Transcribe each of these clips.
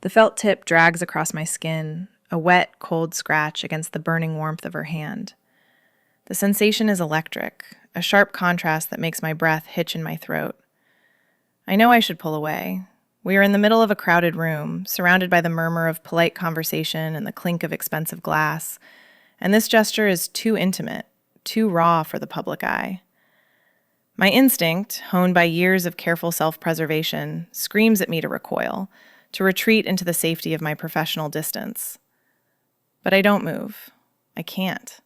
The felt tip drags across my skin, a wet, cold scratch against the burning warmth of her hand. The sensation is electric, a sharp contrast that makes my breath hitch in my throat. I know I should pull away. We are in the middle of a crowded room, surrounded by the murmur of polite conversation and the clink of expensive glass, and this gesture is too intimate, too raw for the public eye. My instinct, honed by years of careful self-preservation, screams at me to recoil, to retreat into the safety of my professional distance. But I don't move. I can't.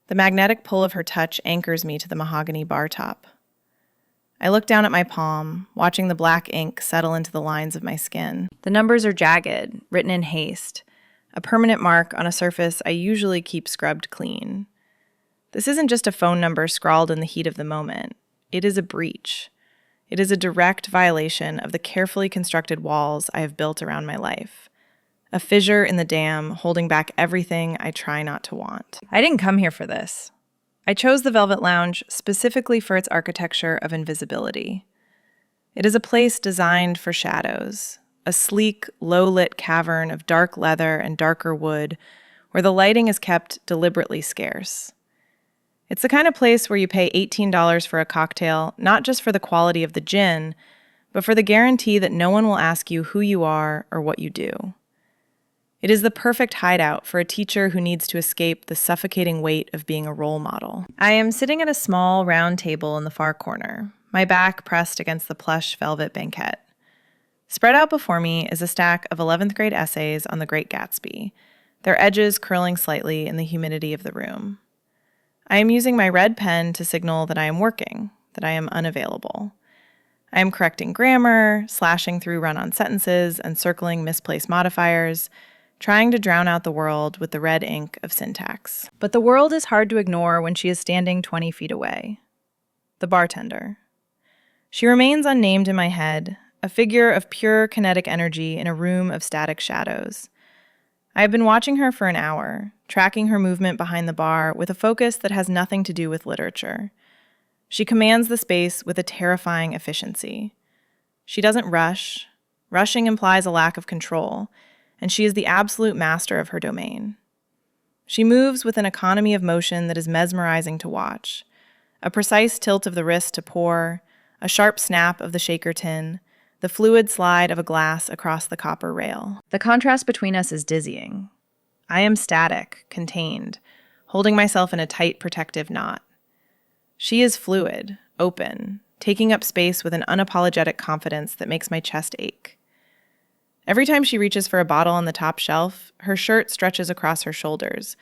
The magnetic pull of her touch anchors me to the mahogany bar top. I look down at my palm, watching the black ink settle into the lines of my skin. The numbers are jagged, written in haste, a permanent mark on a surface I usually keep scrubbed clean. This isn't just a phone number scrawled in the heat of the moment. It is a breach. It is a direct violation of the carefully constructed walls I have built around my life. A fissure in the dam holding back everything I try not to want. I didn't come here for this. I chose the Velvet Lounge specifically for its architecture of invisibility. It is a place designed for shadows, a sleek, low-lit cavern of dark leather and darker wood where the lighting is kept deliberately scarce. It's the kind of place where you pay $18 for a cocktail, not just for the quality of the gin, but for the guarantee that no one will ask you who you are or what you do. It is the perfect hideout for a teacher who needs to escape the suffocating weight of being a role model. I am sitting at a small, round table in the far corner, my back pressed against the plush velvet banquette. Spread out before me is a stack of 11th grade essays on the Great Gatsby, their edges curling slightly in the humidity of the room. I am using my red pen to signal that I am working, that I am unavailable. I am correcting grammar, slashing through run-on sentences, and circling misplaced modifiers, trying to drown out the world with the red ink of syntax. But the world is hard to ignore when she is standing 20 feet away. The bartender. She remains unnamed in my head, a figure of pure kinetic energy in a room of static shadows. I have been watching her for an hour, tracking her movement behind the bar with a focus that has nothing to do with literature. She commands the space with a terrifying efficiency. She doesn't rush. Rushing implies a lack of control, and she is the absolute master of her domain. She moves with an economy of motion that is mesmerizing to watch. A precise tilt of the wrist to pour, a sharp snap of the shaker tin, the fluid slide of a glass across the copper rail. The contrast between us is dizzying. I am static, contained, holding myself in a tight protective knot. She is fluid, open, taking up space with an unapologetic confidence that makes my chest ache. Every time she reaches for a bottle on the top shelf, her shirt stretches across her shoulders,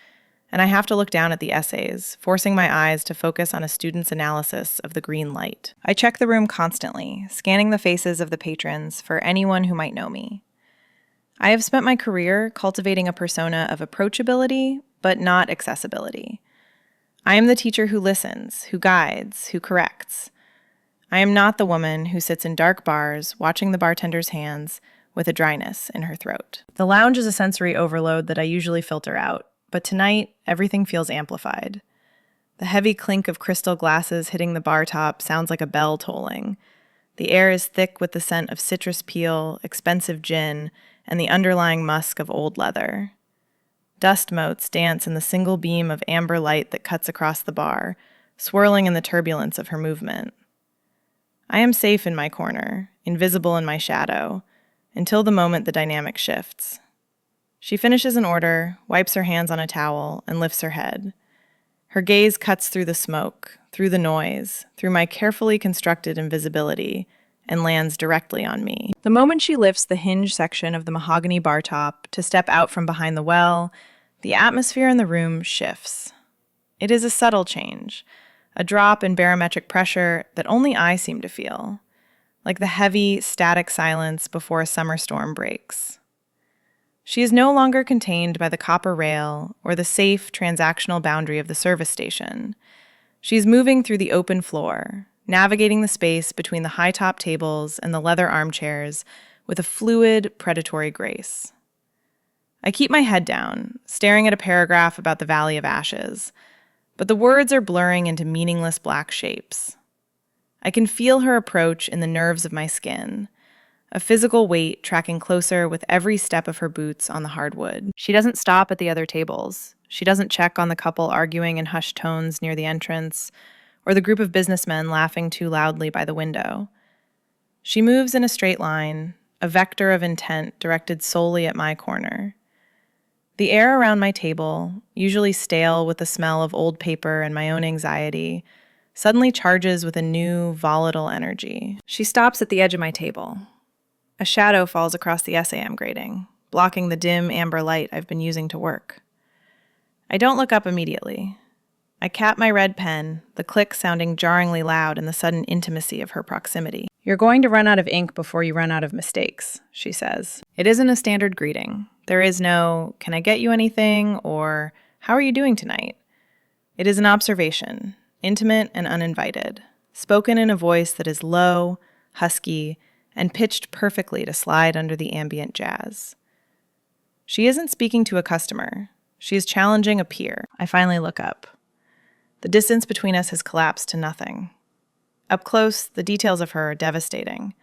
and I have to look down at the essays, forcing my eyes to focus on a student's analysis of the green light. I check the room constantly, scanning the faces of the patrons for anyone who might know me. I have spent my career cultivating a persona of approachability, but not accessibility. I am the teacher who listens, who guides, who corrects. I am not the woman who sits in dark bars, watching the bartender's hands, with a dryness in her throat. The lounge is a sensory overload that I usually filter out, but tonight, everything feels amplified. The heavy clink of crystal glasses hitting the bar top sounds like a bell tolling. The air is thick with the scent of citrus peel, expensive gin, and the underlying musk of old leather. Dust motes dance in the single beam of amber light that cuts across the bar, swirling in the turbulence of her movement. I am safe in my corner, invisible in my shadow, until the moment the dynamic shifts. She finishes an order, wipes her hands on a towel, and lifts her head. Her gaze cuts through the smoke, through the noise, through my carefully constructed invisibility, and lands directly on me. The moment she lifts the hinge section of the mahogany bar top to step out from behind the well, the atmosphere in the room shifts. It is a subtle change, a drop in barometric pressure that only I seem to feel, like the heavy, static silence before a summer storm breaks. She is no longer contained by the copper rail or the safe transactional boundary of the service station. She's moving through the open floor, navigating the space between the high-top tables and the leather armchairs with a fluid, predatory grace. I keep my head down, staring at a paragraph about the Valley of Ashes, but the words are blurring into meaningless black shapes. I can feel her approach in the nerves of my skin, a physical weight tracking closer with every step of her boots on the hardwood. She doesn't stop at the other tables. She doesn't check on the couple arguing in hushed tones near the entrance, or the group of businessmen laughing too loudly by the window. She moves in a straight line, a vector of intent directed solely at my corner. The air around my table, usually stale with the smell of old paper and my own anxiety, suddenly charges with a new, volatile energy. She stops at the edge of my table. A shadow falls across the essay I'm grading, blocking the dim amber light I've been using to work. I don't look up immediately. I cap my red pen, the click sounding jarringly loud in the sudden intimacy of her proximity. "You're going to run out of ink before you run out of mistakes," she says. It isn't a standard greeting. There is no, "Can I get you anything?" or "How are you doing tonight?" It is an observation, intimate and uninvited, spoken in a voice that is low, husky, and pitched perfectly to slide under the ambient jazz. She isn't speaking to a customer. She is challenging a peer. I finally look up. The distance between us has collapsed to nothing. Up close, the details of her are devastating.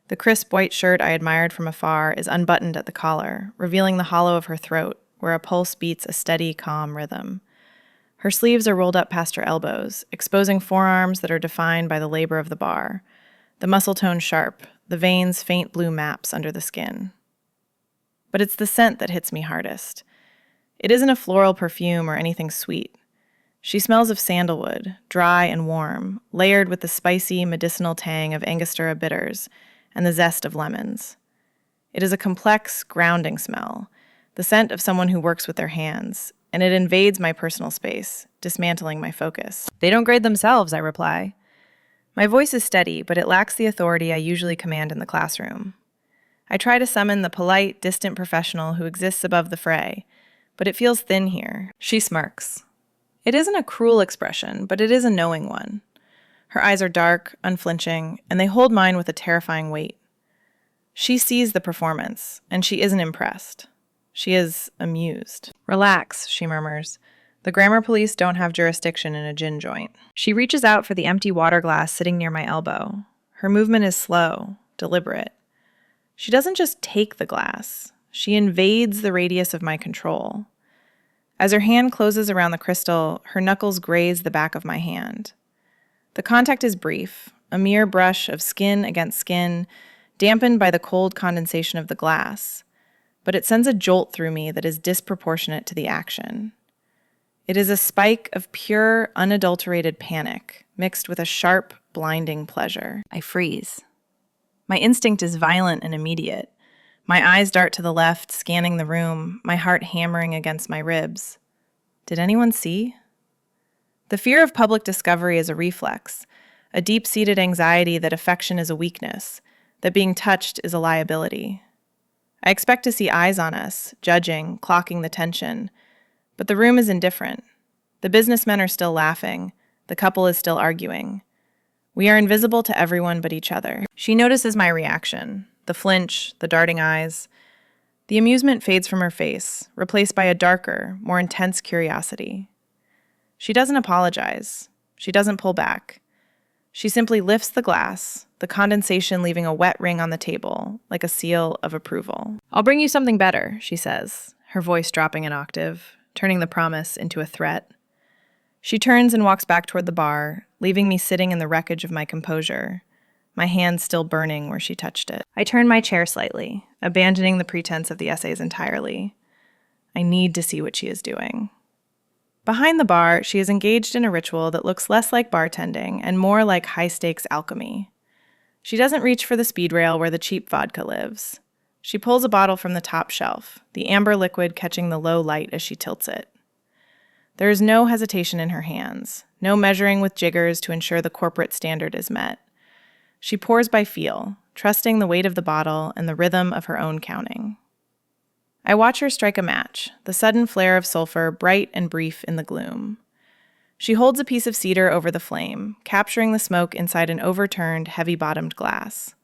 The crisp white shirt I admired from afar is unbuttoned at the collar, revealing the hollow of her throat, where a pulse beats a steady, calm rhythm. Her sleeves are rolled up past her elbows, exposing forearms that are defined by the labor of the bar, the muscle tone sharp, the veins faint blue maps under the skin. But it's the scent that hits me hardest. It isn't a floral perfume or anything sweet. She smells of sandalwood, dry and warm, layered with the spicy, medicinal tang of Angostura bitters and the zest of lemons. It is a complex, grounding smell, the scent of someone who works with their hands, and it invades my personal space, dismantling my focus. "They don't grade themselves," I reply. My voice is steady, but it lacks the authority I usually command in the classroom. I try to summon the polite, distant professional who exists above the fray, but it feels thin here. She smirks. It isn't a cruel expression, but it is a knowing one. Her eyes are dark, unflinching, and they hold mine with a terrifying weight. She sees the performance, and she isn't impressed. She is amused. "Relax," she murmurs. "The grammar police don't have jurisdiction in a gin joint." She reaches out for the empty water glass sitting near my elbow. Her movement is slow, deliberate. She doesn't just take the glass. She invades the radius of my control. As her hand closes around the crystal, her knuckles graze the back of my hand. The contact is brief, a mere brush of skin against skin, dampened by the cold condensation of the glass, but it sends a jolt through me that is disproportionate to the action. It is a spike of pure, unadulterated panic, mixed with a sharp, blinding pleasure. I freeze. My instinct is violent and immediate. My eyes dart to the left, scanning the room, my heart hammering against my ribs. Did anyone see? The fear of public discovery is a reflex, a deep-seated anxiety that affection is a weakness, that being touched is a liability. I expect to see eyes on us, judging, clocking the tension, but the room is indifferent. The businessmen are still laughing. The couple is still arguing. We are invisible to everyone but each other. She notices my reaction, the flinch, the darting eyes. The amusement fades from her face, replaced by a darker, more intense curiosity. She doesn't apologize. She doesn't pull back. She simply lifts the glass, the condensation leaving a wet ring on the table, like a seal of approval. "I'll bring you something better," she says, her voice dropping an octave, turning the promise into a threat. She turns and walks back toward the bar, leaving me sitting in the wreckage of my composure, my hand still burning where she touched it. I turn my chair slightly, abandoning the pretense of the essays entirely. I need to see what she is doing. Behind the bar, she is engaged in a ritual that looks less like bartending and more like high-stakes alchemy. She doesn't reach for the speed rail where the cheap vodka lives. She pulls a bottle from the top shelf, the amber liquid catching the low light as she tilts it. There is no hesitation in her hands, no measuring with jiggers to ensure the corporate standard is met. She pours by feel, trusting the weight of the bottle and the rhythm of her own counting. I watch her strike a match, the sudden flare of sulfur bright and brief in the gloom. She holds a piece of cedar over the flame, capturing the smoke inside an overturned, heavy-bottomed glass.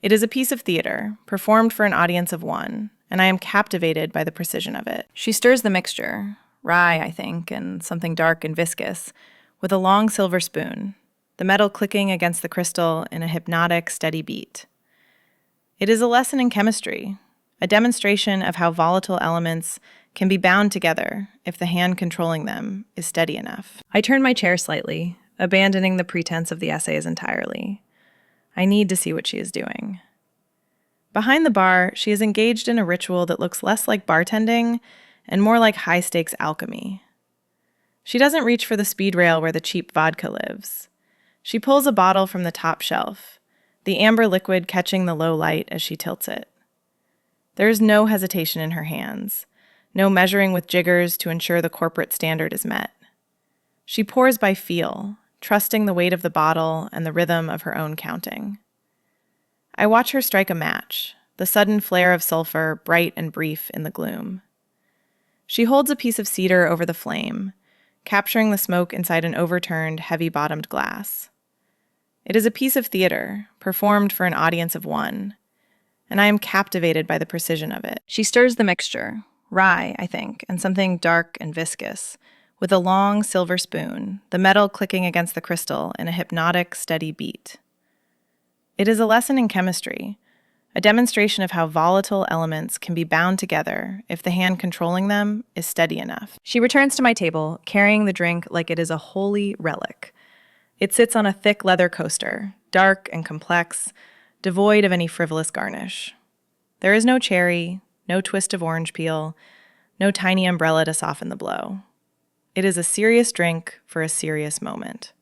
It is a piece of theater, performed for an audience of one, and I am captivated by the precision of it. She stirs the mixture, rye, I think, and something dark and viscous, with a long silver spoon, the metal clicking against the crystal in a hypnotic, steady beat. It is a lesson in chemistry, a demonstration of how volatile elements can be bound together if the hand controlling them is steady enough. I turn my chair slightly, abandoning the pretense of the essays entirely. I need to see what she is doing. Behind the bar, she is engaged in a ritual that looks less like bartending and more like high-stakes alchemy. She doesn't reach for the speed rail where the cheap vodka lives. She pulls a bottle from the top shelf, the amber liquid catching the low light as she tilts it. There is no hesitation in her hands, no measuring with jiggers to ensure the corporate standard is met. She pours by feel, trusting the weight of the bottle and the rhythm of her own counting. I watch her strike a match, the sudden flare of sulfur bright and brief in the gloom. She holds a piece of cedar over the flame, capturing the smoke inside an overturned, heavy-bottomed glass. It is a piece of theater, performed for an audience of one, and I am captivated by the precision of it. She stirs the mixture, rye, I think, and something dark and viscous, with a long silver spoon, the metal clicking against the crystal in a hypnotic, steady beat. It is a lesson in chemistry, a demonstration of how volatile elements can be bound together if the hand controlling them is steady enough. She returns to my table, carrying the drink like it is a holy relic. It sits on a thick leather coaster, dark and complex, devoid of any frivolous garnish. There is no cherry, no twist of orange peel, no tiny umbrella to soften the blow. It is a serious drink for a serious moment.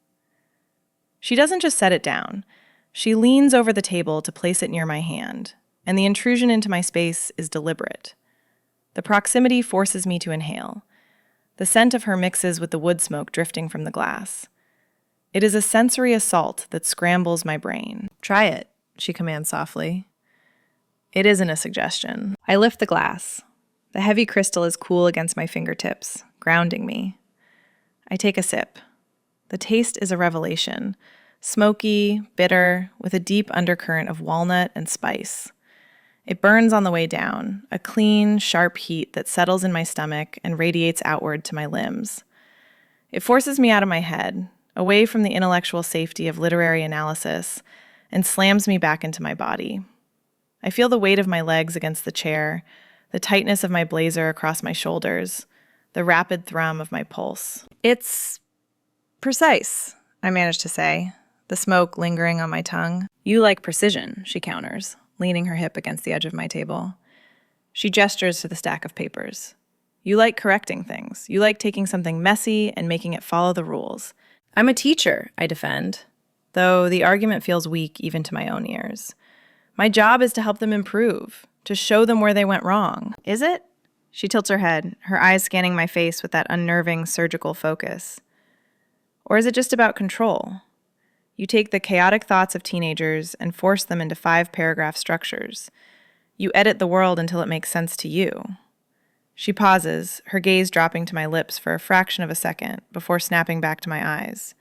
She doesn't just set it down. She leans over the table to place it near my hand, and the intrusion into my space is deliberate. The proximity forces me to inhale. The scent of her mixes with the wood smoke drifting from the glass. It is a sensory assault that scrambles my brain. "Try it," she commands softly. It isn't a suggestion. I lift the glass. The heavy crystal is cool against my fingertips, grounding me. I take a sip. The taste is a revelation. Smoky, bitter, with a deep undercurrent of walnut and spice. It burns on the way down, a clean, sharp heat that settles in my stomach and radiates outward to my limbs. It forces me out of my head, away from the intellectual safety of literary analysis, and slams me back into my body. I feel the weight of my legs against the chair, the tightness of my blazer across my shoulders, the rapid thrum of my pulse. "It's precise," I manage to say, the smoke lingering on my tongue. "You like precision," she counters, leaning her hip against the edge of my table. She gestures to the stack of papers. "You like correcting things. You like taking something messy and making it follow the rules." "I'm a teacher," I defend, though the argument feels weak even to my own ears. "My job is to help them improve, to show them where they went wrong." "Is it?" She tilts her head, her eyes scanning my face with that unnerving surgical focus. "Or is it just about control? You take the chaotic thoughts of teenagers and force them into 5-paragraph structures. You edit the world until it makes sense to you." She pauses, her gaze dropping to my lips for a fraction of a second before snapping back to my eyes.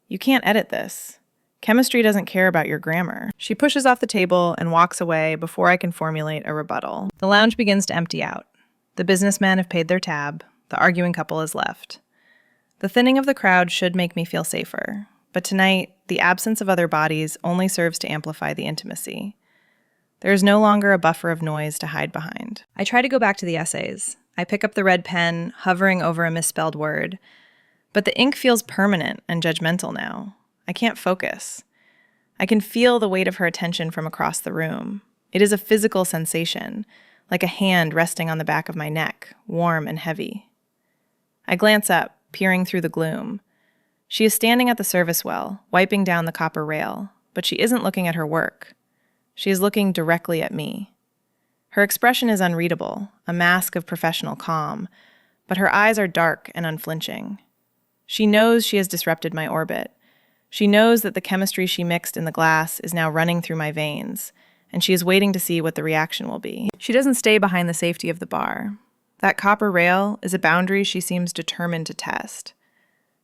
"You can't edit this. Chemistry doesn't care about your grammar." She pushes off the table and walks away before I can formulate a rebuttal. The lounge begins to empty out. The businessmen have paid their tab. The arguing couple is left. The thinning of the crowd should make me feel safer. But tonight, the absence of other bodies only serves to amplify the intimacy. There is no longer a buffer of noise to hide behind. I try to go back to the essays. I pick up the red pen, hovering over a misspelled word. But the ink feels permanent and judgmental now. I can't focus. I can feel the weight of her attention from across the room. It is a physical sensation, like a hand resting on the back of my neck, warm and heavy. I glance up, peering through the gloom. She is standing at the service well, wiping down the copper rail, but she isn't looking at her work. She is looking directly at me. Her expression is unreadable, a mask of professional calm, but her eyes are dark and unflinching. She knows she has disrupted my orbit. She knows that the chemistry she mixed in the glass is now running through my veins, and she is waiting to see what the reaction will be. She doesn't stay behind the safety of the bar. That copper rail is a boundary she seems determined to test.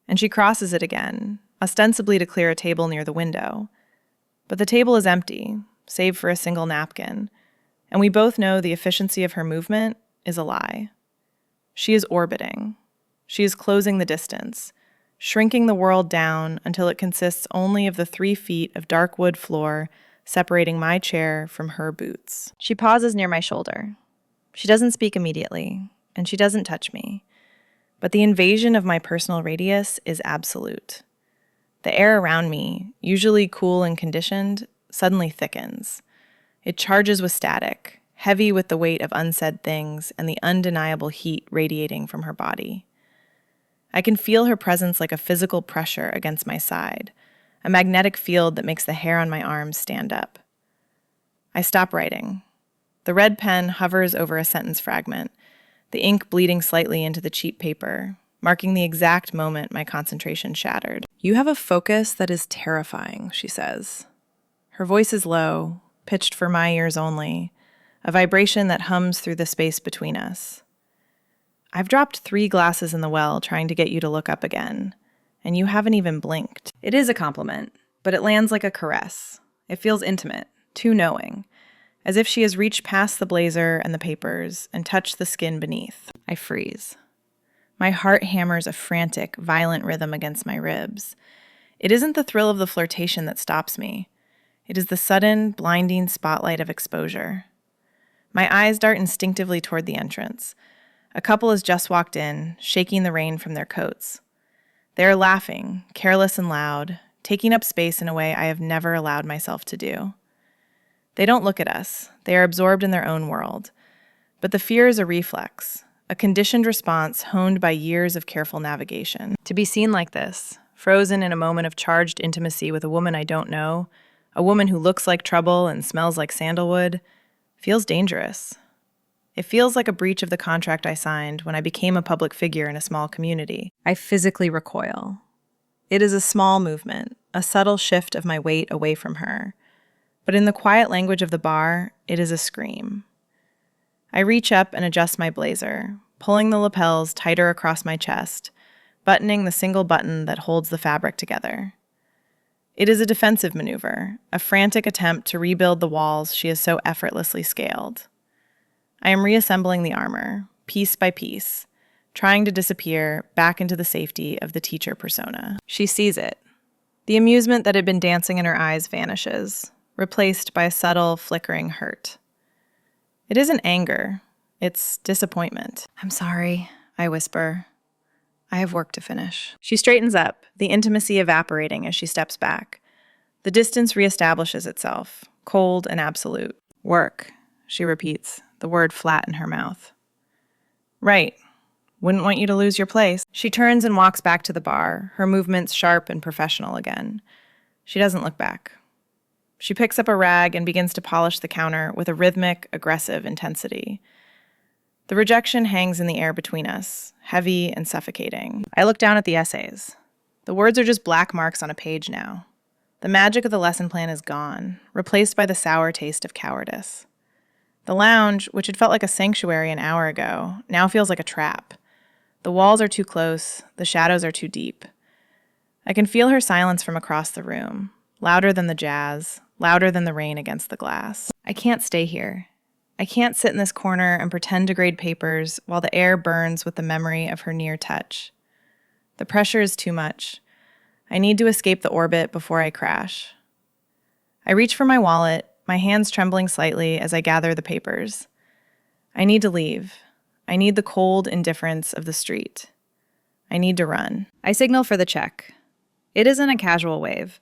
And she crosses it again, ostensibly to clear a table near the window. But the table is empty, save for a single napkin, and we both know the efficiency of her movement is a lie. She is orbiting. She is closing the distance, shrinking the world down until it consists only of the 3 feet of dark wood floor separating my chair from her boots. She pauses near my shoulder. She doesn't speak immediately, and she doesn't touch me. But the invasion of my personal radius is absolute. The air around me, usually cool and conditioned, suddenly thickens. It charges with static, heavy with the weight of unsaid things and the undeniable heat radiating from her body. I can feel her presence like a physical pressure against my side, a magnetic field that makes the hair on my arms stand up. I stop writing. The red pen hovers over a sentence fragment, the ink bleeding slightly into the cheap paper, marking the exact moment my concentration shattered. "You have a focus that is terrifying," she says. Her voice is low, pitched for my ears only, a vibration that hums through the space between us. "I've dropped 3 glasses in the well trying to get you to look up again, and you haven't even blinked." It is a compliment, but it lands like a caress. It feels intimate, too knowing, as if she has reached past the blazer and the papers and touched the skin beneath. I freeze. My heart hammers a frantic, violent rhythm against my ribs. It isn't the thrill of the flirtation that stops me. It is the sudden, blinding spotlight of exposure. My eyes dart instinctively toward the entrance. A couple has just walked in, shaking the rain from their coats. They are laughing, careless and loud, taking up space in a way I have never allowed myself to do. They don't look at us. They are absorbed in their own world. But the fear is a reflex, a conditioned response honed by years of careful navigation. To be seen like this, frozen in a moment of charged intimacy with a woman I don't know, a woman who looks like trouble and smells like sandalwood, feels dangerous. It feels like a breach of the contract I signed when I became a public figure in a small community. I physically recoil. It is a small movement, a subtle shift of my weight away from her. But in the quiet language of the bar, it is a scream. I reach up and adjust my blazer, pulling the lapels tighter across my chest, buttoning the single button that holds the fabric together. It is a defensive maneuver, a frantic attempt to rebuild the walls she has so effortlessly scaled. I am reassembling the armor, piece by piece, trying to disappear back into the safety of the teacher persona. She sees it. The amusement that had been dancing in her eyes vanishes, replaced by a subtle, flickering hurt. It isn't anger, it's disappointment. "I'm sorry," I whisper. "I have work to finish." She straightens up, the intimacy evaporating as she steps back. The distance reestablishes itself, cold and absolute. "Work," she repeats, the word flat in her mouth. "Right. Wouldn't want you to lose your place." She turns and walks back to the bar, her movements sharp and professional again. She doesn't look back. She picks up a rag and begins to polish the counter with a rhythmic, aggressive intensity. The rejection hangs in the air between us, heavy and suffocating. I look down at the essays. The words are just black marks on a page now. The magic of the lesson plan is gone, replaced by the sour taste of cowardice. The lounge, which had felt like a sanctuary an hour ago, now feels like a trap. The walls are too close, the shadows are too deep. I can feel her silence from across the room, louder than the jazz, louder than the rain against the glass. I can't stay here. I can't sit in this corner and pretend to grade papers while the air burns with the memory of her near touch. The pressure is too much. I need to escape the orbit before I crash. I reach for my wallet, my hands trembling slightly as I gather the papers. I need to leave. I need the cold indifference of the street. I need to run. I signal for the check. It isn't a casual wave.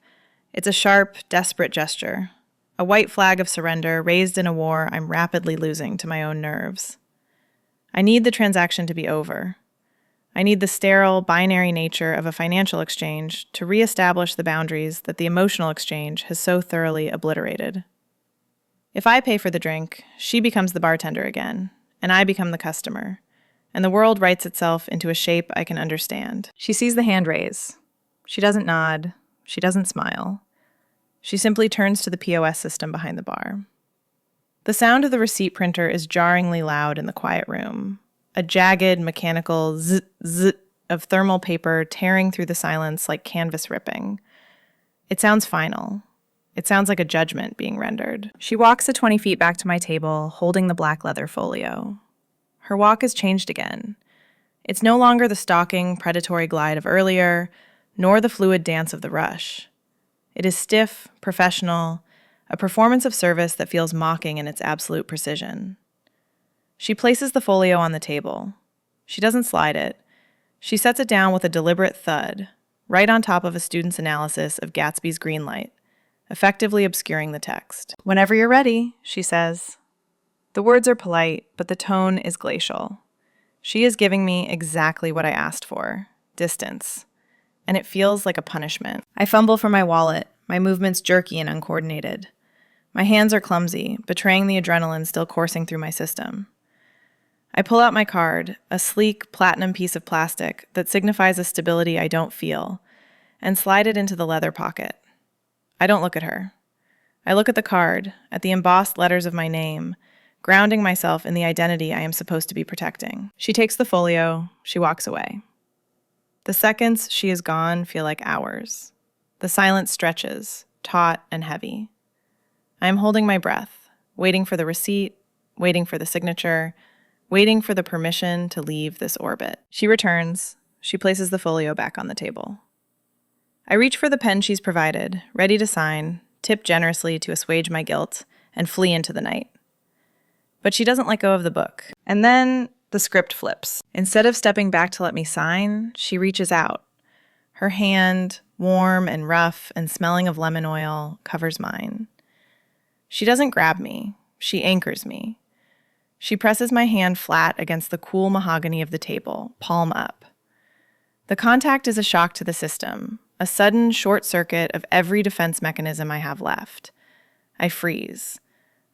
It's a sharp, desperate gesture, a white flag of surrender raised in a war I'm rapidly losing to my own nerves. I need the transaction to be over. I need the sterile, binary nature of a financial exchange to reestablish the boundaries that the emotional exchange has so thoroughly obliterated. If I pay for the drink, she becomes the bartender again, and I become the customer, and the world writes itself into a shape I can understand. She sees the hand raise. She doesn't nod. She doesn't smile. She simply turns to the POS system behind the bar. The sound of the receipt printer is jarringly loud in the quiet room, a jagged, mechanical zzz, zzz of thermal paper tearing through the silence like canvas ripping. It sounds final. It sounds like a judgment being rendered. She walks the 20 feet back to my table, holding the black leather folio. Her walk has changed again. It's no longer the stalking, predatory glide of earlier, nor the fluid dance of the rush. It is stiff, professional, a performance of service that feels mocking in its absolute precision. She places the folio on the table. She doesn't slide it. She sets it down with a deliberate thud, right on top of a student's analysis of Gatsby's Green Light, effectively obscuring the text. "Whenever you're ready," she says. The words are polite, but the tone is glacial. She is giving me exactly what I asked for: distance. And it feels like a punishment. I fumble for my wallet, my movements jerky and uncoordinated. My hands are clumsy, betraying the adrenaline still coursing through my system. I pull out my card, a sleek platinum piece of plastic that signifies a stability I don't feel, and slide it into the leather pocket. I don't look at her. I look at the card, at the embossed letters of my name, grounding myself in the identity I am supposed to be protecting. She takes the folio. She walks away. The seconds she is gone feel like hours. The silence stretches, taut and heavy. I am holding my breath, waiting for the receipt, waiting for the signature, waiting for the permission to leave this orbit. She returns. She places the folio back on the table. I reach for the pen she's provided, ready to sign, tip generously to assuage my guilt, and flee into the night. But she doesn't let go of the book. And then the script flips. Instead of stepping back to let me sign, she reaches out. Her hand, warm and rough and smelling of lemon oil, covers mine. She doesn't grab me. She anchors me. She presses my hand flat against the cool mahogany of the table, palm up. The contact is a shock to the system, a sudden short circuit of every defense mechanism I have left. I freeze.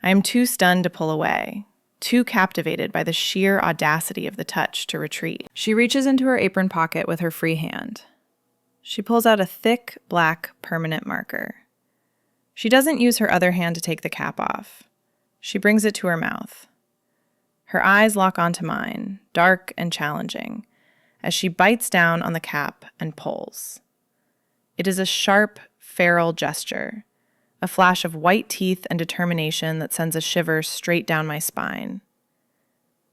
I am too stunned to pull away, too captivated by the sheer audacity of the touch to retreat. She reaches into her apron pocket with her free hand. She pulls out a thick, black, permanent marker. She doesn't use her other hand to take the cap off. She brings it to her mouth. Her eyes lock onto mine, dark and challenging, as she bites down on the cap and pulls. It is a sharp, feral gesture, a flash of white teeth and determination that sends a shiver straight down my spine.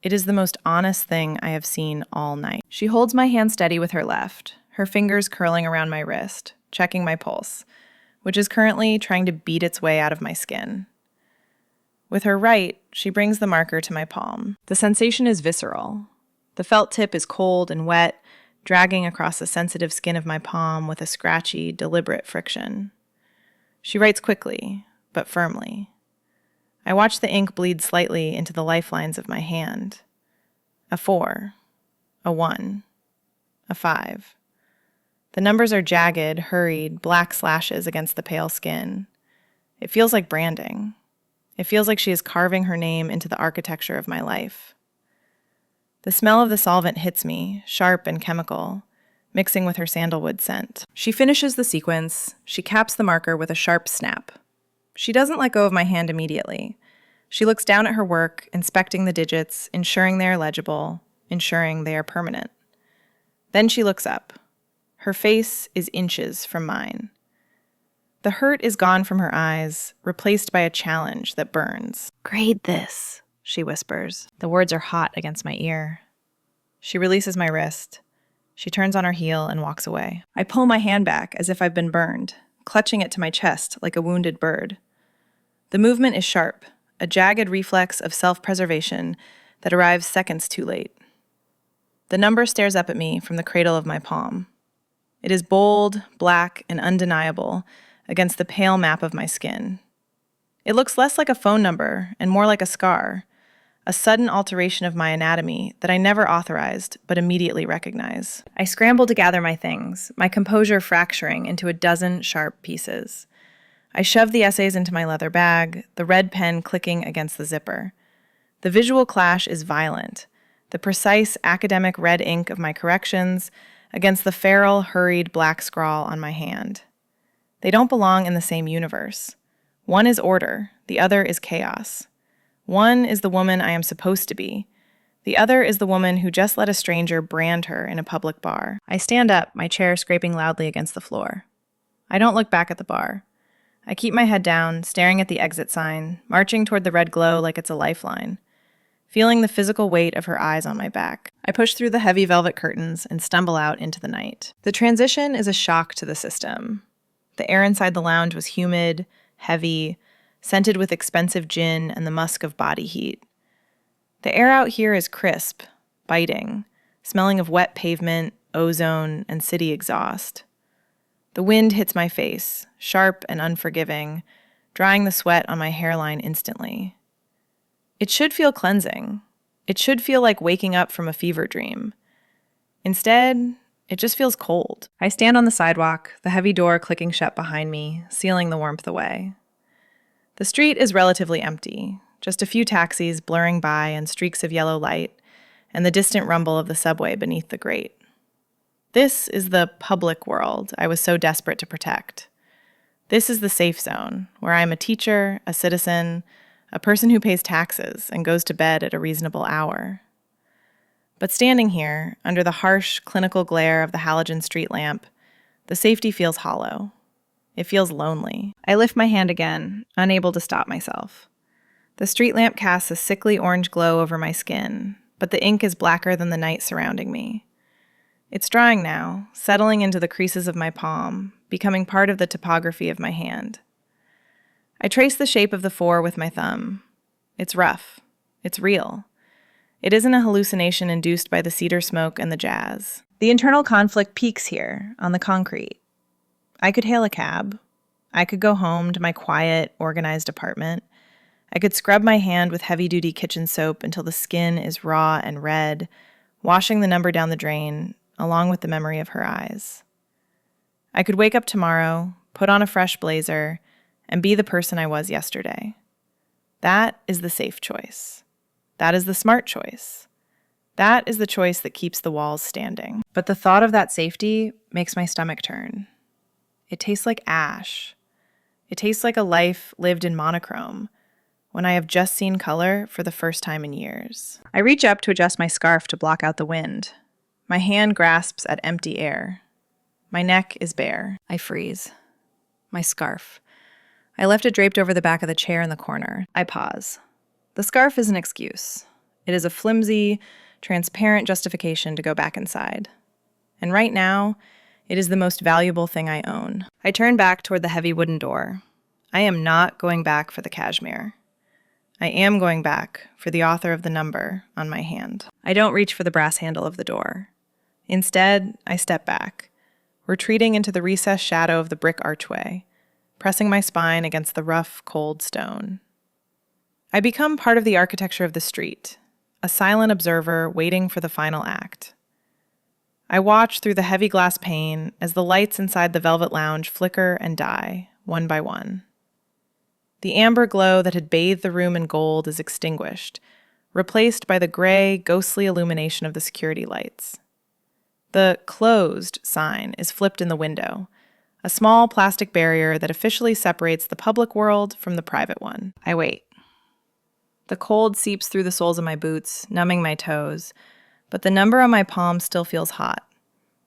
It is the most honest thing I have seen all night. She holds my hand steady with her left, her fingers curling around my wrist, checking my pulse, which is currently trying to beat its way out of my skin. With her right, she brings the marker to my palm. The sensation is visceral. The felt tip is cold and wet, dragging across the sensitive skin of my palm with a scratchy, deliberate friction. She writes quickly, but firmly. I watch the ink bleed slightly into the lifelines of my hand. A 4, a 1, a 5. The numbers are jagged, hurried, black slashes against the pale skin. It feels like branding. It feels like she is carving her name into the architecture of my life. The smell of the solvent hits me, sharp and chemical, mixing with her sandalwood scent. She finishes the sequence. She caps the marker with a sharp snap. She doesn't let go of my hand immediately. She looks down at her work, inspecting the digits, ensuring they are legible, ensuring they are permanent. Then she looks up. Her face is inches from mine. The hurt is gone from her eyes, replaced by a challenge that burns. "Grade this," she whispers. The words are hot against my ear. She releases my wrist. She turns on her heel and walks away. I pull my hand back as if I've been burned, clutching it to my chest like a wounded bird. The movement is sharp, a jagged reflex of self-preservation that arrives seconds too late. The number stares up at me from the cradle of my palm. It is bold, black, and undeniable against the pale map of my skin. It looks less like a phone number and more like a scar, a sudden alteration of my anatomy that I never authorized but immediately recognize. I scramble to gather my things, my composure fracturing into a dozen sharp pieces. I shove the essays into my leather bag, the red pen clicking against the zipper. The visual clash is violent, the precise academic red ink of my corrections against the feral, hurried black scrawl on my hand. They don't belong in the same universe. One is order, the other is chaos. One is the woman I am supposed to be. The other is the woman who just let a stranger brand her in a public bar. I stand up, my chair scraping loudly against the floor. I don't look back at the bar. I keep my head down, staring at the exit sign, marching toward the red glow like it's a lifeline, feeling the physical weight of her eyes on my back. I push through the heavy velvet curtains and stumble out into the night. The transition is a shock to the system. The air inside the lounge was humid, heavy, scented with expensive gin and the musk of body heat. The air out here is crisp, biting, smelling of wet pavement, ozone, and city exhaust. The wind hits my face, sharp and unforgiving, drying the sweat on my hairline instantly. It should feel cleansing. It should feel like waking up from a fever dream. Instead, it just feels cold. I stand on the sidewalk, the heavy door clicking shut behind me, sealing the warmth away. The street is relatively empty, just a few taxis blurring by and streaks of yellow light, and the distant rumble of the subway beneath the grate. This is the public world I was so desperate to protect. This is the safe zone, where I am a teacher, a citizen, a person who pays taxes and goes to bed at a reasonable hour. But standing here, under the harsh, clinical glare of the halogen street lamp, the safety feels hollow. It feels lonely. I lift my hand again, unable to stop myself. The street lamp casts a sickly orange glow over my skin, but the ink is blacker than the night surrounding me. It's drying now, settling into the creases of my palm, becoming part of the topography of my hand. I trace the shape of the 4 with my thumb. It's rough. It's real. It isn't a hallucination induced by the cedar smoke and the jazz. The internal conflict peaks here, on the concrete. I could hail a cab. I could go home to my quiet, organized apartment. I could scrub my hand with heavy-duty kitchen soap until the skin is raw and red, washing the number down the drain, along with the memory of her eyes. I could wake up tomorrow, put on a fresh blazer, and be the person I was yesterday. That is the safe choice. That is the smart choice. That is the choice that keeps the walls standing. But the thought of that safety makes my stomach turn. It tastes like ash. It tastes like a life lived in monochrome, when I have just seen color for the first time in years. I reach up to adjust my scarf to block out the wind. My hand grasps at empty air. My neck is bare. I freeze. My scarf. I left it draped over the back of the chair in the corner. I pause. The scarf is an excuse. It is a flimsy, transparent justification to go back inside. And right now, it is the most valuable thing I own. I turn back toward the heavy wooden door. I am not going back for the cashmere. I am going back for the author of the number on my hand. I don't reach for the brass handle of the door. Instead, I step back, retreating into the recessed shadow of the brick archway, pressing my spine against the rough, cold stone. I become part of the architecture of the street, a silent observer waiting for the final act. I watch through the heavy glass pane as the lights inside the velvet lounge flicker and die, one by one. The amber glow that had bathed the room in gold is extinguished, replaced by the gray, ghostly illumination of the security lights. The closed sign is flipped in the window, a small plastic barrier that officially separates the public world from the private one. I wait. The cold seeps through the soles of my boots, numbing my toes, but the number on my palm still feels hot,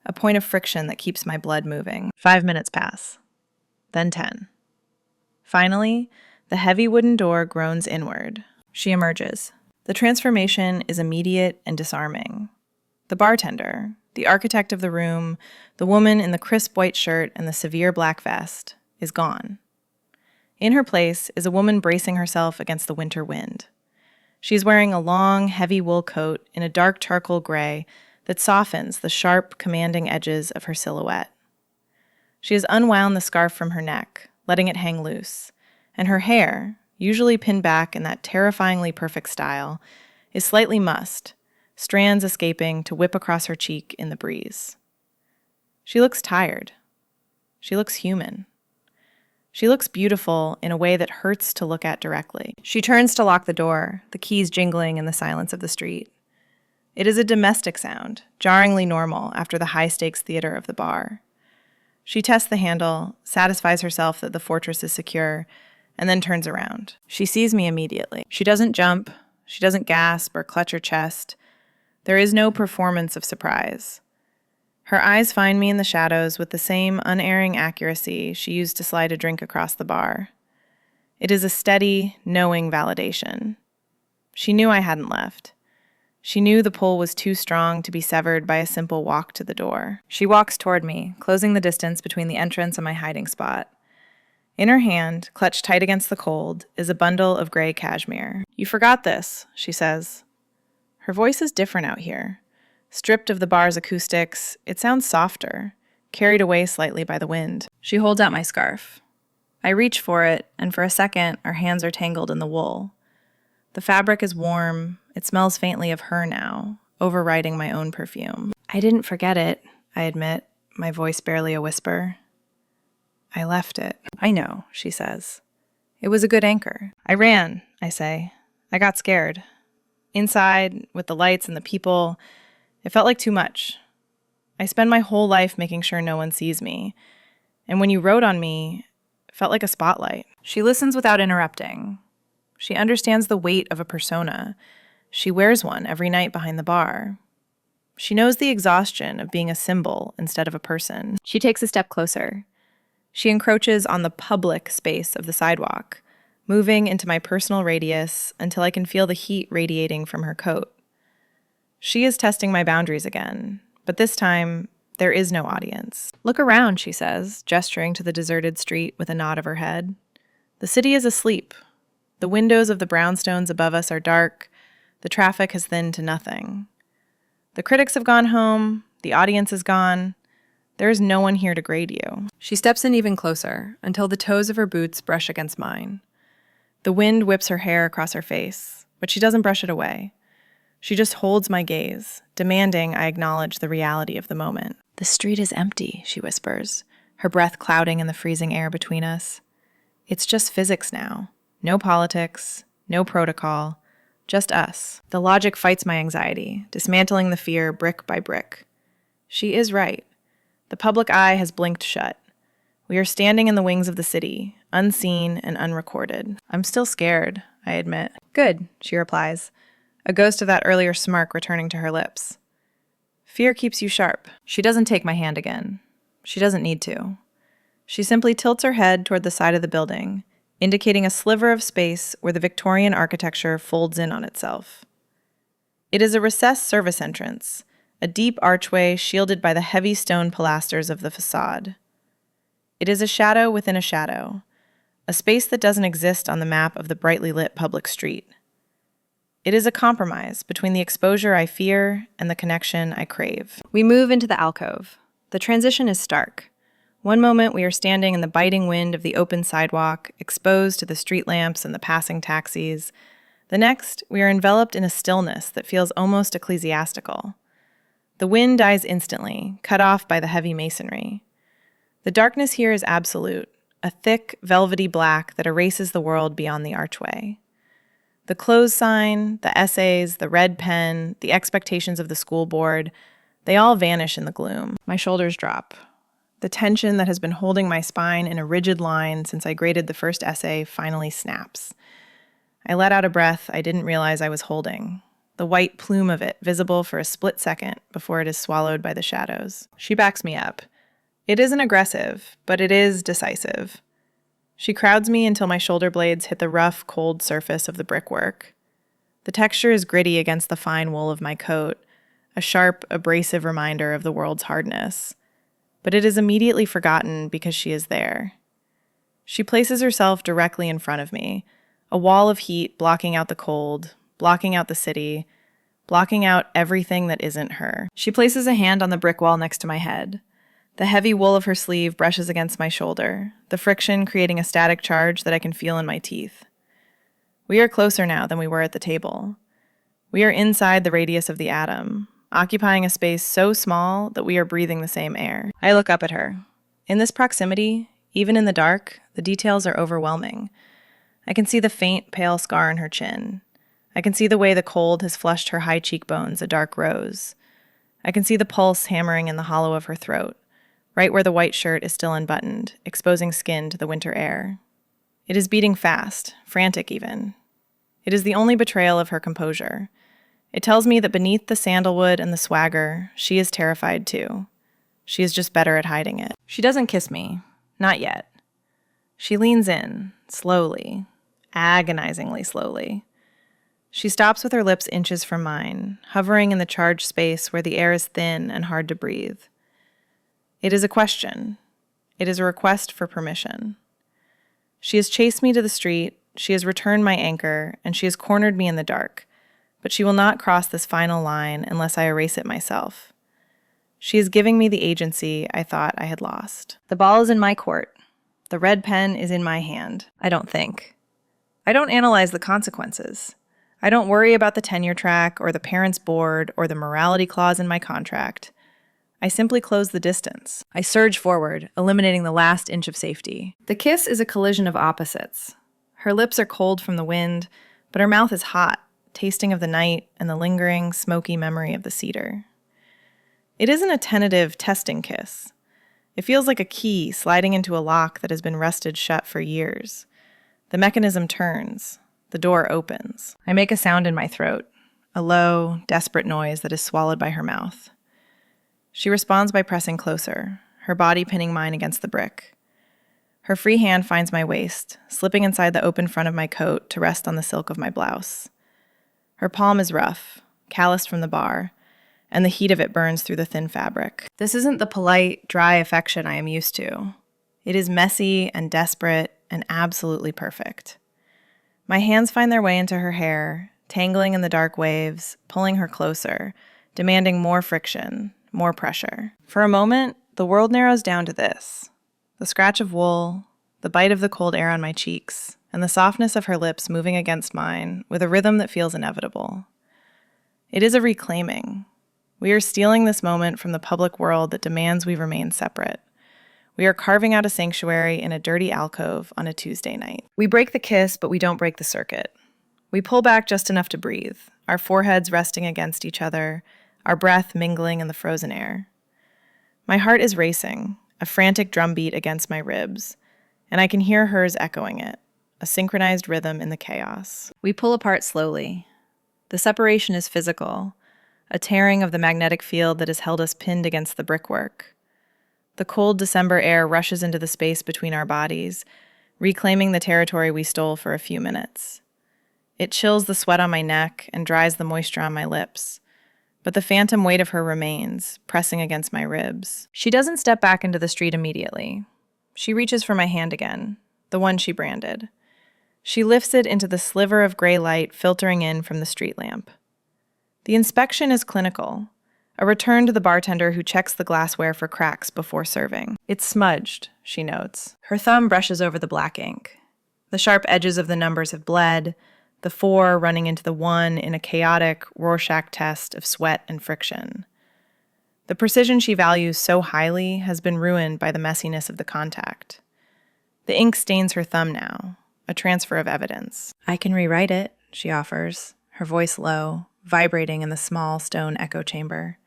a point of friction that keeps my blood moving. 5 minutes pass, then 10. Finally, the heavy wooden door groans inward. She emerges. The transformation is immediate and disarming. The bartender, the architect of the room, the woman in the crisp white shirt and the severe black vest, is gone. In her place is a woman bracing herself against the winter wind. She is wearing a long, heavy wool coat in a dark charcoal gray that softens the sharp, commanding edges of her silhouette. She has unwound the scarf from her neck, letting it hang loose, and her hair, usually pinned back in that terrifyingly perfect style, is slightly mussed, strands escaping to whip across her cheek in the breeze. She looks tired. She looks human. She looks beautiful in a way that hurts to look at directly. She turns to lock the door, the keys jingling in the silence of the street. It is a domestic sound, jarringly normal after the high-stakes theater of the bar. She tests the handle, satisfies herself that the fortress is secure, and then turns around. She sees me immediately. She doesn't jump. She doesn't gasp or clutch her chest. There is no performance of surprise. Her eyes find me in the shadows with the same unerring accuracy she used to slide a drink across the bar. It is a steady, knowing validation. She knew I hadn't left. She knew the pull was too strong to be severed by a simple walk to the door. She walks toward me, closing the distance between the entrance and my hiding spot. In her hand, clutched tight against the cold, is a bundle of gray cashmere. "You forgot this," she says. Her voice is different out here. Stripped of the bar's acoustics, it sounds softer, carried away slightly by the wind. She holds out my scarf. I reach for it, and for a second, our hands are tangled in the wool. The fabric is warm. It smells faintly of her now, overriding my own perfume. "I didn't forget it," I admit, my voice barely a whisper. "I left it." "I know," she says. "It was a good anchor." "I ran," I say. "I got scared. Inside, with the lights and the people, it felt like too much. I spend my whole life making sure no one sees me. And when you wrote on me, it felt like a spotlight." She listens without interrupting. She understands the weight of a persona. She wears one every night behind the bar. She knows the exhaustion of being a symbol instead of a person. She takes a step closer. She encroaches on the public space of the sidewalk, moving into my personal radius until I can feel the heat radiating from her coat. She is testing my boundaries again, but this time, there is no audience. "Look around," she says, gesturing to the deserted street with a nod of her head. The city is asleep. The windows of the brownstones above us are dark. The traffic has thinned to nothing. The critics have gone home. The audience is gone. There is no one here to grade you. She steps in even closer until the toes of her boots brush against mine. The wind whips her hair across her face, but she doesn't brush it away. She just holds my gaze, demanding I acknowledge the reality of the moment. "The street is empty," she whispers, her breath clouding in the freezing air between us. "It's just physics now. No politics, no protocol, just us." The logic fights my anxiety, dismantling the fear brick by brick. She is right. The public eye has blinked shut. We are standing in the wings of the city, unseen and unrecorded. "I'm still scared," I admit. "Good," she replies, a ghost of that earlier smirk returning to her lips. "Fear keeps you sharp." She doesn't take my hand again. She doesn't need to. She simply tilts her head toward the side of the building, indicating a sliver of space where the Victorian architecture folds in on itself. It is a recessed service entrance, a deep archway shielded by the heavy stone pilasters of the facade. It is a shadow within a shadow, a space that doesn't exist on the map of the brightly lit public street. It is a compromise between the exposure I fear and the connection I crave. We move into the alcove. The transition is stark. One moment we are standing in the biting wind of the open sidewalk, exposed to the street lamps and the passing taxis. The next, we are enveloped in a stillness that feels almost ecclesiastical. The wind dies instantly, cut off by the heavy masonry. The darkness here is absolute, a thick, velvety black that erases the world beyond the archway. The close sign, the essays, the red pen, the expectations of the school board, they all vanish in the gloom. My shoulders drop. The tension that has been holding my spine in a rigid line since I graded the first essay finally snaps. I let out a breath I didn't realize I was holding, the white plume of it visible for a split second before it is swallowed by the shadows. She backs me up. It isn't aggressive, but it is decisive. She crowds me until my shoulder blades hit the rough, cold surface of the brickwork. The texture is gritty against the fine wool of my coat, a sharp, abrasive reminder of the world's hardness. But it is immediately forgotten because she is there. She places herself directly in front of me, a wall of heat blocking out the cold, blocking out the city, blocking out everything that isn't her. She places a hand on the brick wall next to my head. The heavy wool of her sleeve brushes against my shoulder, the friction creating a static charge that I can feel in my teeth. We are closer now than we were at the table. We are inside the radius of the atom, occupying a space so small that we are breathing the same air. I look up at her. In this proximity, even in the dark, the details are overwhelming. I can see the faint, pale scar on her chin. I can see the way the cold has flushed her high cheekbones a dark rose. I can see the pulse hammering in the hollow of her throat, right where the white shirt is still unbuttoned, exposing skin to the winter air. It is beating fast, frantic even. It is the only betrayal of her composure. It tells me that beneath the sandalwood and the swagger, she is terrified too. She is just better at hiding it. She doesn't kiss me. Not yet. She leans in, slowly, agonizingly slowly. She stops with her lips inches from mine, hovering in the charged space where the air is thin and hard to breathe. It is a question. It is a request for permission. She has chased me to the street, she has returned my anchor, and she has cornered me in the dark. But she will not cross this final line unless I erase it myself. She is giving me the agency I thought I had lost. The ball is in my court. The red pen is in my hand. I don't think. I don't analyze the consequences. I don't worry about the tenure track or the parents' board or the morality clause in my contract. I simply close the distance. I surge forward, eliminating the last inch of safety. The kiss is a collision of opposites. Her lips are cold from the wind, but her mouth is hot, tasting of the night and the lingering, smoky memory of the cedar. It isn't a tentative, testing kiss. It feels like a key sliding into a lock that has been rusted shut for years. The mechanism turns. The door opens. I make a sound in my throat, a low, desperate noise that is swallowed by her mouth. She responds by pressing closer, her body pinning mine against the brick. Her free hand finds my waist, slipping inside the open front of my coat to rest on the silk of my blouse. Her palm is rough, calloused from the bar, and the heat of it burns through the thin fabric. This isn't the polite, dry affection I am used to. It is messy and desperate and absolutely perfect. My hands find their way into her hair, tangling in the dark waves, pulling her closer, demanding more friction, more pressure. For a moment, the world narrows down to this: the scratch of wool, the bite of the cold air on my cheeks, and the softness of her lips moving against mine with a rhythm that feels inevitable. It is a reclaiming. We are stealing this moment from the public world that demands we remain separate. We are carving out a sanctuary in a dirty alcove on a Tuesday night. We break the kiss, but we don't break the circuit. We pull back just enough to breathe, our foreheads resting against each other, our breath mingling in the frozen air. My heart is racing, a frantic drumbeat against my ribs, and I can hear hers echoing it, a synchronized rhythm in the chaos. We pull apart slowly. The separation is physical, a tearing of the magnetic field that has held us pinned against the brickwork. The cold December air rushes into the space between our bodies, reclaiming the territory we stole for a few minutes. It chills the sweat on my neck and dries the moisture on my lips, but the phantom weight of her remains, pressing against my ribs. She doesn't step back into the street immediately. She reaches for my hand again, the one she branded. She lifts it into the sliver of gray light filtering in from the street lamp. The inspection is clinical, a return to the bartender who checks the glassware for cracks before serving. It's smudged, she notes. Her thumb brushes over the black ink. The sharp edges of the numbers have bled, the 4 running into the 1 in a chaotic Rorschach test of sweat and friction. The precision she values so highly has been ruined by the messiness of the contact. The ink stains her thumb now, a transfer of evidence. I can rewrite it, she offers, her voice low, vibrating in the small stone echo chamber.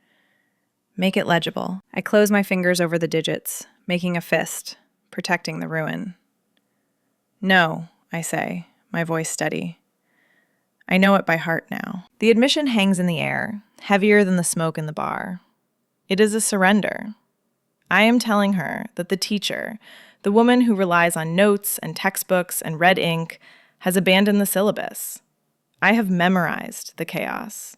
Make it legible. I close my fingers over the digits, making a fist, protecting the ruin. No, I say, my voice steady. I know it by heart now. The admission hangs in the air, heavier than the smoke in the bar. It is a surrender. I am telling her that the teacher, the woman who relies on notes and textbooks and red ink, has abandoned the syllabus. I have memorized the chaos.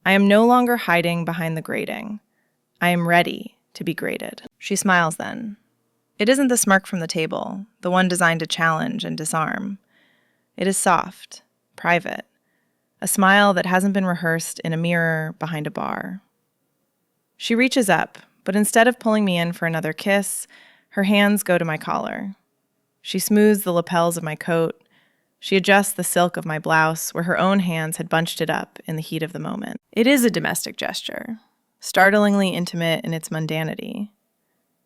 I am no longer hiding behind the grading. I am ready to be graded. She smiles then. It isn't the smirk from the table, the one designed to challenge and disarm. It is soft, private, a smile that hasn't been rehearsed in a mirror behind a bar. She reaches up, but instead of pulling me in for another kiss, her hands go to my collar. She smooths the lapels of my coat. She adjusts the silk of my blouse where her own hands had bunched it up in the heat of the moment. It is a domestic gesture, startlingly intimate in its mundanity.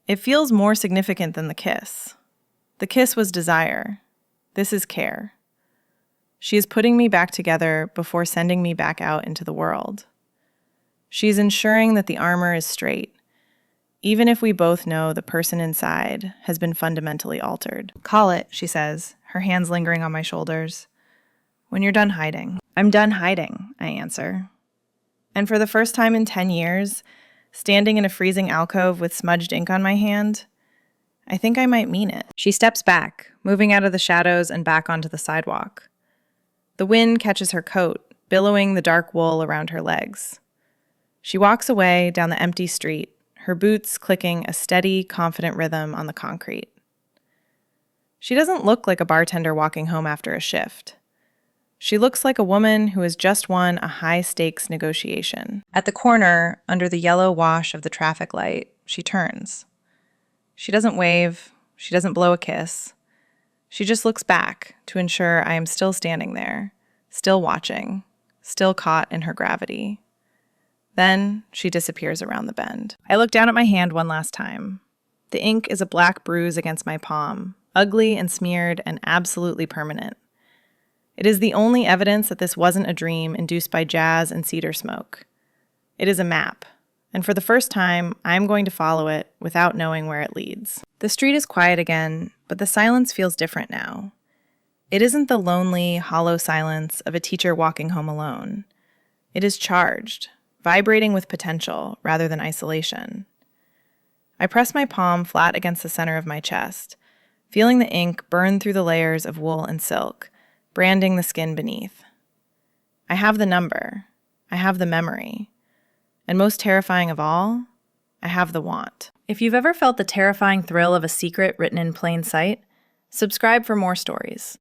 It feels more significant than the kiss. The kiss was desire. This is care. She is putting me back together before sending me back out into the world. She is ensuring that the armor is straight, even if we both know the person inside has been fundamentally altered. Call it, she says, her hands lingering on my shoulders. When you're done hiding. I'm done hiding, I answer. And for the first time in 10 years, standing in a freezing alcove with smudged ink on my hand, I think I might mean it. She steps back, moving out of the shadows and back onto the sidewalk. The wind catches her coat, billowing the dark wool around her legs. She walks away down the empty street, her boots clicking a steady, confident rhythm on the concrete. She doesn't look like a bartender walking home after a shift. She looks like a woman who has just won a high-stakes negotiation. At the corner, under the yellow wash of the traffic light, she turns. She doesn't wave. She doesn't blow a kiss. She just looks back to ensure I am still standing there, still watching, still caught in her gravity. Then she disappears around the bend. I look down at my hand one last time. The ink is a black bruise against my palm, ugly and smeared and absolutely permanent. It is the only evidence that this wasn't a dream induced by jazz and cedar smoke. It is a map, and for the first time, I am going to follow it without knowing where it leads. The street is quiet again, but the silence feels different now. It isn't the lonely, hollow silence of a teacher walking home alone. It is charged, vibrating with potential rather than isolation. I press my palm flat against the center of my chest, feeling the ink burn through the layers of wool and silk, branding the skin beneath. I have the number. I have the memory. And most terrifying of all, I have the want. If you've ever felt the terrifying thrill of a secret written in plain sight, subscribe for more stories.